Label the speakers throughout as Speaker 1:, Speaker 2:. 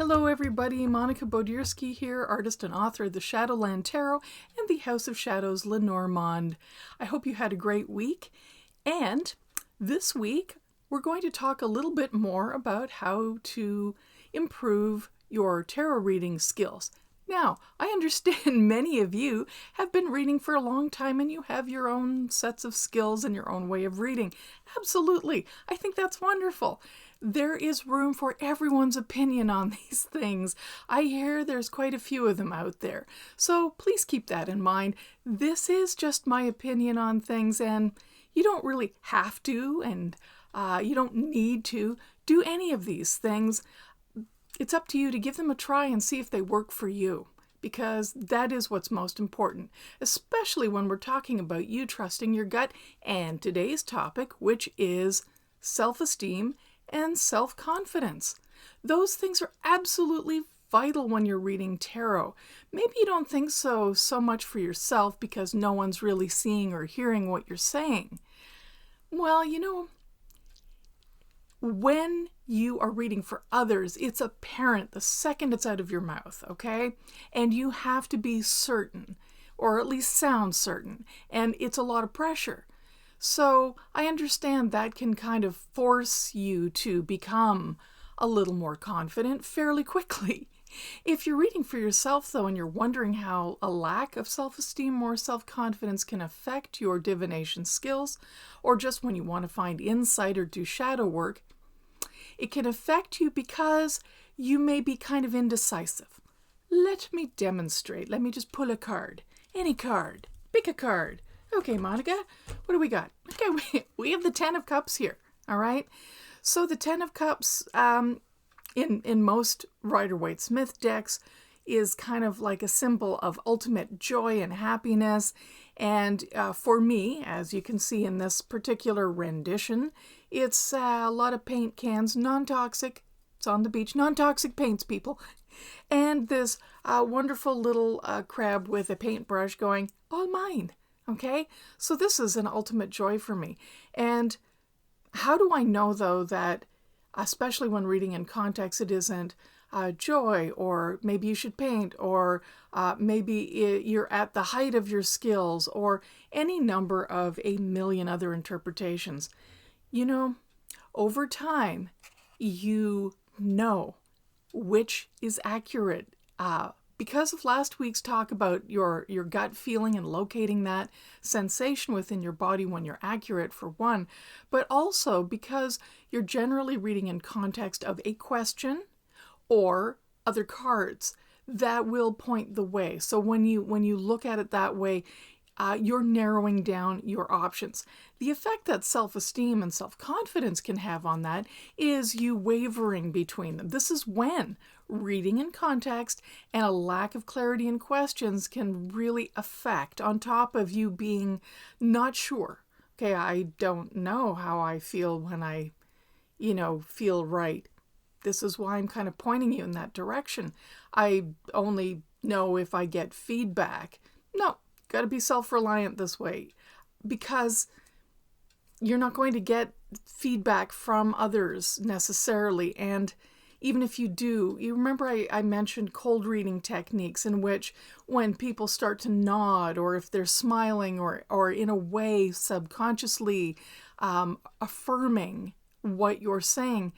Speaker 1: Hello everybody, Monica Bodierski here, artist and author of the Shadowland Tarot and the House of Shadows Lenormand. I hope you had a great week, and this week we're going to talk a little bit more about how to improve your tarot reading skills. Now, I understand many of you have been reading for a long time and you have your own sets of skills and your own way of reading. Absolutely. I think that's wonderful. There is room for everyone's opinion on these things. I hear there's quite a few of them out there. So please keep that in mind. This is just my opinion on things, and you don't really have to, and you don't need to do any of these things. It's up to you to give them a try and see if they work for you, because that is what's most important, especially when we're talking about you trusting your gut and today's topic, which is self-esteem and self-confidence. Those things are absolutely vital when you're reading tarot. Maybe you don't think so much for yourself because no one's really seeing or hearing what you're saying. Well, when you are reading for others, it's apparent the second it's out of your mouth, okay? And you have to be certain, or at least sound certain, and it's a lot of pressure. So I understand that can kind of force you to become a little more confident fairly quickly. If you're reading for yourself, though, and you're wondering how a lack of self-esteem or self-confidence can affect your divination skills, or just when you want to find insight or do shadow work, it can affect you because you may be kind of indecisive. Let me demonstrate. Let me just pull a card. Any card. Pick a card. Okay, Monica, what do we got? Okay, we have the Ten of Cups here, all right? So the Ten of Cups in most Rider-Waite-Smith decks is kind of like a symbol of ultimate joy and happiness. And for me, as you can see in this particular rendition, it's a lot of paint cans, non-toxic. It's on the beach, non-toxic paints, people. And this wonderful little crab with a paintbrush going, all mine. Okay, so this is an ultimate joy for me. And how do I know, though, that, especially when reading in context, it isn't joy, or maybe you should paint, or maybe you're at the height of your skills, or any number of a million other interpretations? Over time, you know which is accurate. Because of last week's talk about your gut feeling and locating that sensation within your body when you're accurate, for one, but also because you're generally reading in context of a question or other cards that will point the way. So when you look at it that way, you're narrowing down your options. The effect that self-esteem and self-confidence can have on that is you wavering between them. This is when reading in context and a lack of clarity in questions can really affect, on top of you being not sure. Okay, I don't know how I feel when I, feel right. This is why I'm kind of pointing you in that direction. I only know if I get feedback. No, got to be self-reliant this way, because you're not going to get feedback from others necessarily. And even if you do, you remember I mentioned cold reading techniques, in which when people start to nod, or if they're smiling, or in a way subconsciously affirming what you're saying,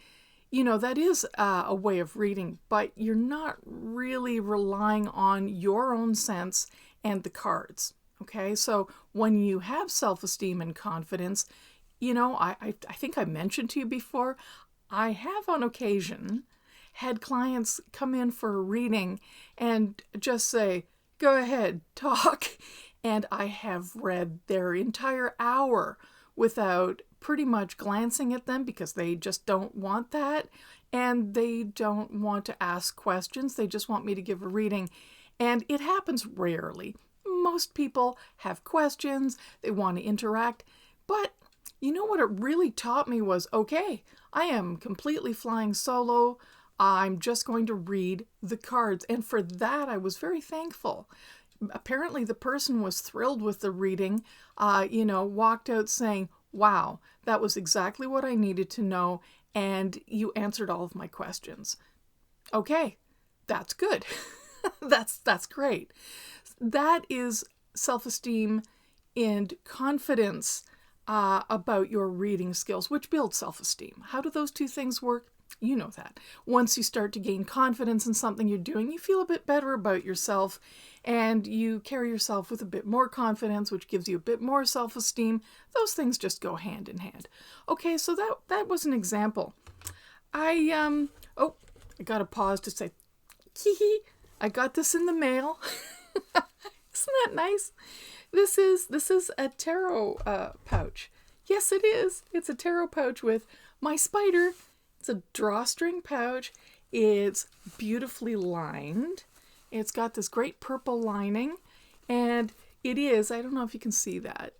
Speaker 1: that is a way of reading, but you're not really relying on your own sense and the cards. Okay, so when you have self-esteem and confidence, I think I mentioned to you before, I have on occasion had clients come in for a reading and just say, go ahead, talk. And I have read their entire hour without pretty much glancing at them, because they just don't want that. And they don't want to ask questions. They just want me to give a reading. And it happens rarely. Most people have questions. They want to interact. But what it really taught me was, okay, I am completely flying solo. I'm just going to read the cards. And for that, I was very thankful. Apparently, the person was thrilled with the reading, walked out saying, wow, that was exactly what I needed to know, and you answered all of my questions. Okay, that's good. That's great. That is self-esteem and confidence about your reading skills, which builds self-esteem. How do those two things work? You know that. Once you start to gain confidence in something you're doing, you feel a bit better about yourself and you carry yourself with a bit more confidence, which gives you a bit more self-esteem. Those things just go hand in hand. Okay, so that was an example. I got to pause to say, I got this in the mail. Isn't that nice? This is a tarot pouch. Yes, it is. It's a tarot pouch with my spider. It's a drawstring pouch. It's beautifully lined. It's got this great purple lining, and it is, I don't know if you can see that,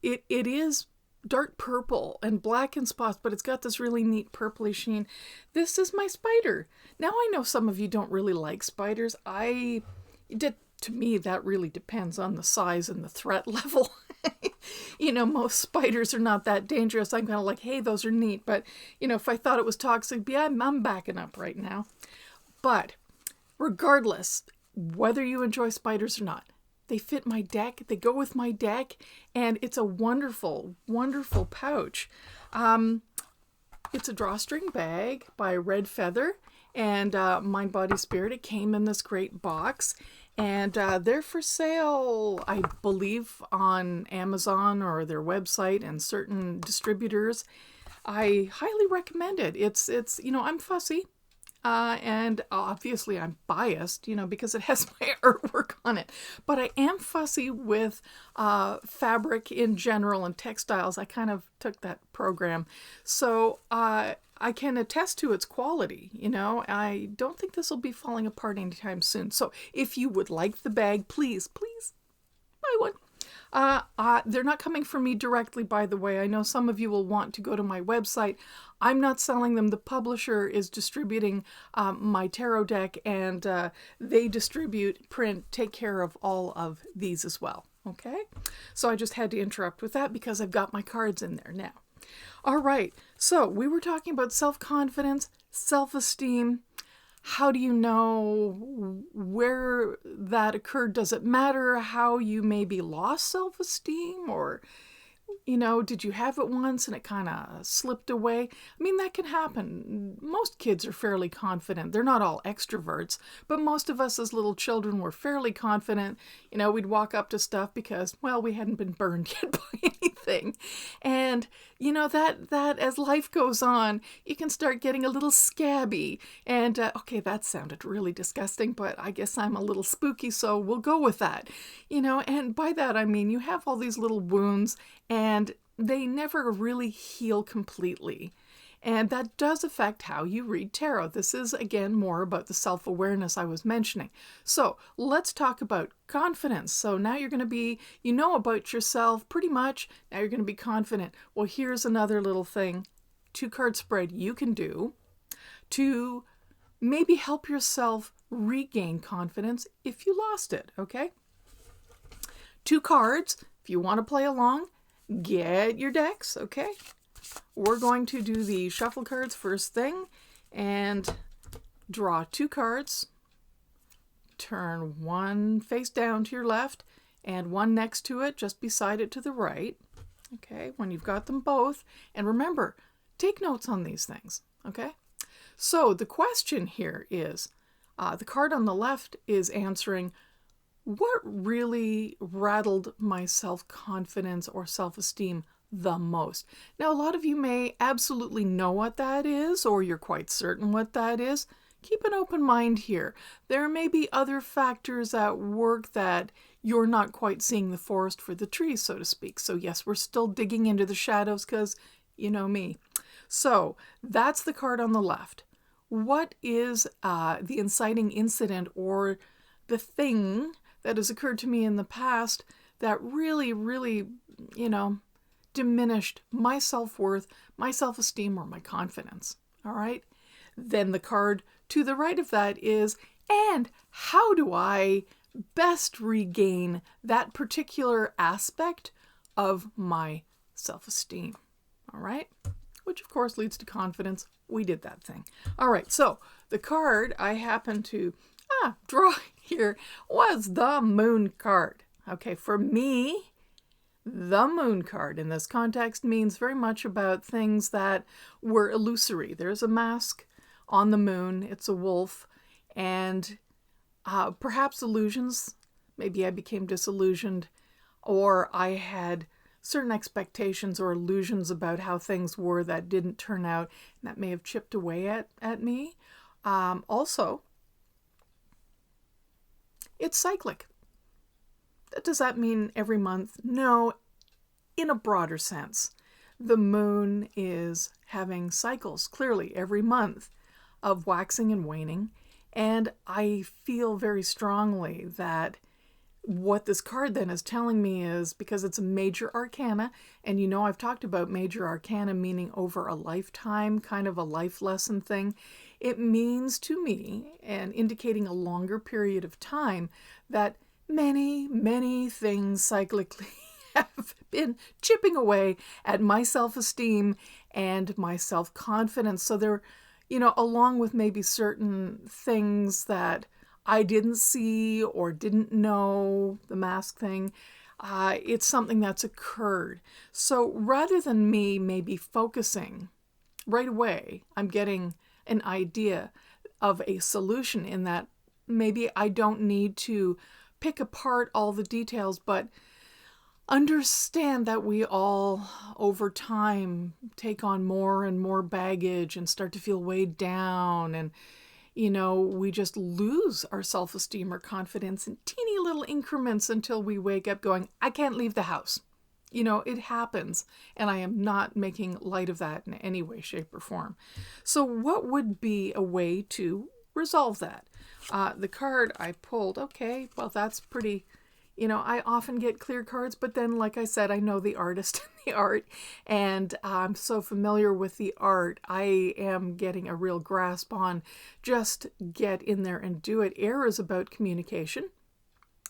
Speaker 1: it is dark purple and black in spots, but it's got this really neat purpley sheen. This is my spider. Now I know some of you don't really like spiders. To me, that really depends on the size and the threat level. Most spiders are not that dangerous. I'm kind of like, hey, those are neat. But, if I thought it was toxic, yeah, I'm backing up right now. But regardless, whether you enjoy spiders or not, they fit my deck. They go with my deck. And it's a wonderful, wonderful pouch. It's a drawstring bag by Red Feather and Mind, Body, Spirit. It came in this great box. And they're for sale, I believe, on Amazon or their website and certain distributors. I highly recommend it. It's I'm fussy. And obviously I'm biased, because it has my artwork on it. But I am fussy with fabric in general and textiles. I kind of took that program. So I can attest to its quality. I don't think this will be falling apart anytime soon. So if you would like the bag, please buy one. They're not coming from me directly, by the way. I know some of you will want to go to my website. I'm not selling them. The publisher is distributing my tarot deck, and they distribute, print, take care of all of these as well. Okay? So I just had to interrupt with that because I've got my cards in there now. All right, so we were talking about self-confidence, self-esteem. How do you know where that occurred? Does it matter how you maybe lost self-esteem, or, did you have it once and it kind of slipped away? I mean, that can happen. Most kids are fairly confident. They're not all extroverts, but most of us as little children were fairly confident. We'd walk up to stuff because, well, we hadn't been burned yet by anything. And, that as life goes on, you can start getting a little scabby. And, okay, that sounded really disgusting, but I guess I'm a little spooky, so we'll go with that. And by that I mean you have all these little wounds and they never really heal completely. And that does affect how you read tarot. This is, again, more about the self-awareness I was mentioning. So let's talk about confidence. So now you're going to be, about yourself pretty much. Now you're going to be confident. Well, here's another little thing. 2-card spread you can do to maybe help yourself regain confidence if you lost it, okay? 2 cards. If you want to play along, get your decks, okay? We're going to do the shuffle cards first thing and draw 2 cards. Turn one face down to your left and one next to it, just beside it to the right. Okay, when you've got them both. And remember, take notes on these things, okay? So the question here is, the card on the left is answering, what really rattled my self-confidence or self-esteem the most? Now, a lot of you may absolutely know what that is, or you're quite certain what that is. Keep an open mind here. There may be other factors at work that you're not quite seeing the forest for the trees, so to speak. So yes, we're still digging into the shadows because you know me. So that's the card on the left. What is the inciting incident or the thing that has occurred to me in the past that really, really, diminished my self-worth, my self-esteem, or my confidence? All right. Then the card to the right of that is, and how do I best regain that particular aspect of my self-esteem? All right. Which of course leads to confidence. We did that thing. All right. So the card I happened to draw here was the Moon card. Okay, for me, the Moon card in this context means very much about things that were illusory. There's a mask on the moon, it's a wolf, and perhaps illusions. Maybe I became disillusioned, or I had certain expectations or illusions about how things were that didn't turn out, and that may have chipped away at me. Also, it's cyclic. Does that mean every month? No, in a broader sense. The moon is having cycles, clearly, every month of waxing and waning. And I feel very strongly that what this card then is telling me is, because it's a major arcana, and you know I've talked about major arcana meaning over a lifetime, kind of a life lesson thing. It means to me, and indicating a longer period of time, that many, many things cyclically have been chipping away at my self-esteem and my self-confidence. So they're, along with maybe certain things that I didn't see or didn't know, the mask thing, it's something that's occurred. So rather than me maybe focusing right away, I'm getting an idea of a solution in that maybe I don't need to pick apart all the details, but understand that we all, over time, take on more and more baggage and start to feel weighed down, and we just lose our self-esteem or confidence in teeny little increments until we wake up going, I can't leave the house. It happens, and I am not making light of that in any way, shape, or form. So what would be a way to resolve that? The card I pulled, okay, well, that's pretty, I often get clear cards, but then, like I said, I know the artist and the art, and I'm so familiar with the art, I am getting a real grasp on just get in there and do it. Air is about communication.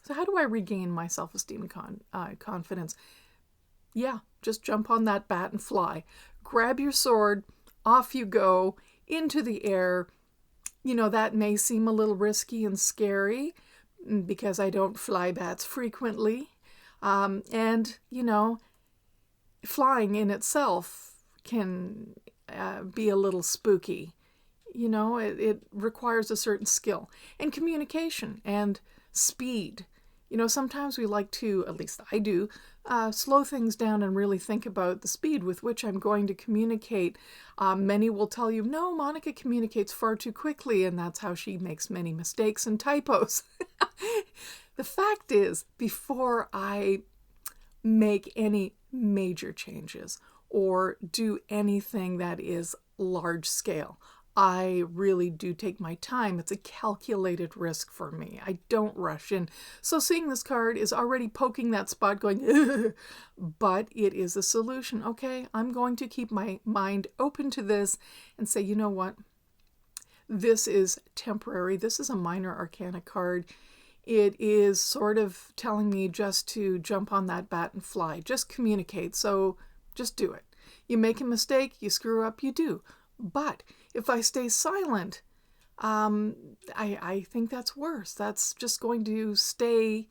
Speaker 1: So how do I regain my self-esteem and confidence? Yeah, just jump on that bat and fly. Grab your sword, off you go, into the air. That may seem a little risky and scary because I don't fly bats frequently. And flying in itself can be a little spooky. It requires a certain skill and communication and speed. Sometimes we like to, at least I do, slow things down and really think about the speed with which I'm going to communicate. Many will tell you, no, Monica communicates far too quickly, and that's how she makes many mistakes and typos. The fact is, before I make any major changes or do anything that is large scale, I really do take my time. It's a calculated risk for me. I don't rush in. So seeing this card is already poking that spot going, ugh, but it is a solution. Okay, I'm going to keep my mind open to this and say, you know what? This is temporary. This is a minor arcana card. It is sort of telling me just to jump on that bat and fly. Just communicate. So just do it. You make a mistake, you screw up, you do. But if I stay silent, I think that's worse. That's just going to stay,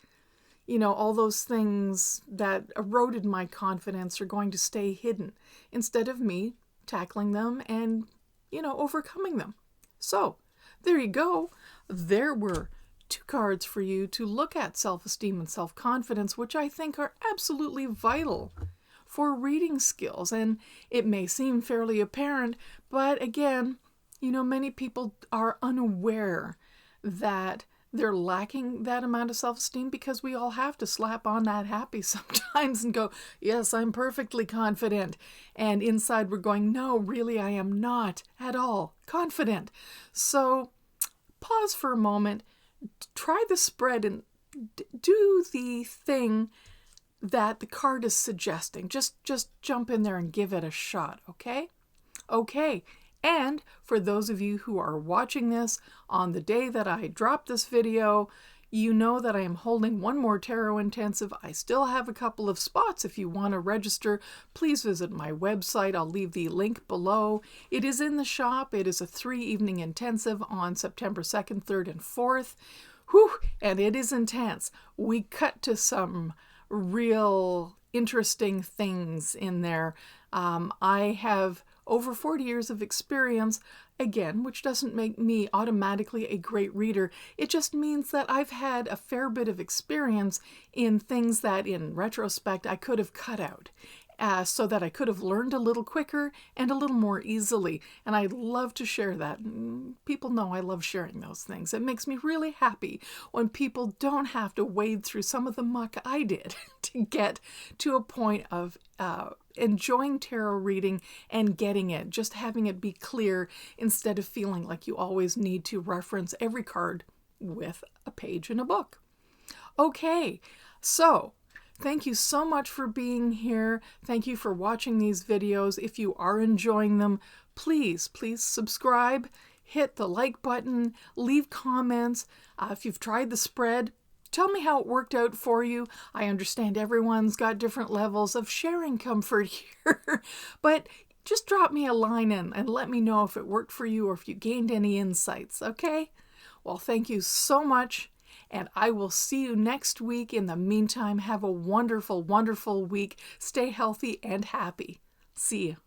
Speaker 1: all those things that eroded my confidence are going to stay hidden instead of me tackling them and, overcoming them. So there you go. There were 2 cards for you to look at self-esteem and self-confidence, which I think are absolutely vital for reading skills. And it may seem fairly apparent, but again, many people are unaware that they're lacking that amount of self-esteem because we all have to slap on that happy sometimes and go, yes, I'm perfectly confident. And inside we're going, no, really, I am not at all confident. So pause for a moment, try the spread and do the thing that the card is suggesting. Just jump in there and give it a shot, okay? Okay, and for those of you who are watching this on the day that I drop this video, You know that I am holding one more tarot intensive. I still have a couple of spots. If you want to register, please visit my website. I'll leave the link below. It is in the shop. It is a 3-evening intensive on September 2nd, 3rd, and 4th. Whew, and it is intense. We cut to some real interesting things in there. I have over 40 years of experience, again, which doesn't make me automatically a great reader. It just means that I've had a fair bit of experience in things that in retrospect I could have cut out. So that I could have learned a little quicker and a little more easily. And I love to share that. People know I love sharing those things. It makes me really happy when people don't have to wade through some of the muck I did to get to a point of enjoying tarot reading and getting it, just having it be clear instead of feeling like you always need to reference every card with a page in a book. Okay, so thank you so much for being here. Thank you for watching these videos. If you are enjoying them, please subscribe, hit the like button, leave comments. If you've tried the spread, tell me how it worked out for you. I understand everyone's got different levels of sharing comfort here, but just drop me a line and let me know if it worked for you or if you gained any insights, okay? Well, thank you so much. And I will see you next week. In the meantime, have a wonderful, wonderful week. Stay healthy and happy. See you.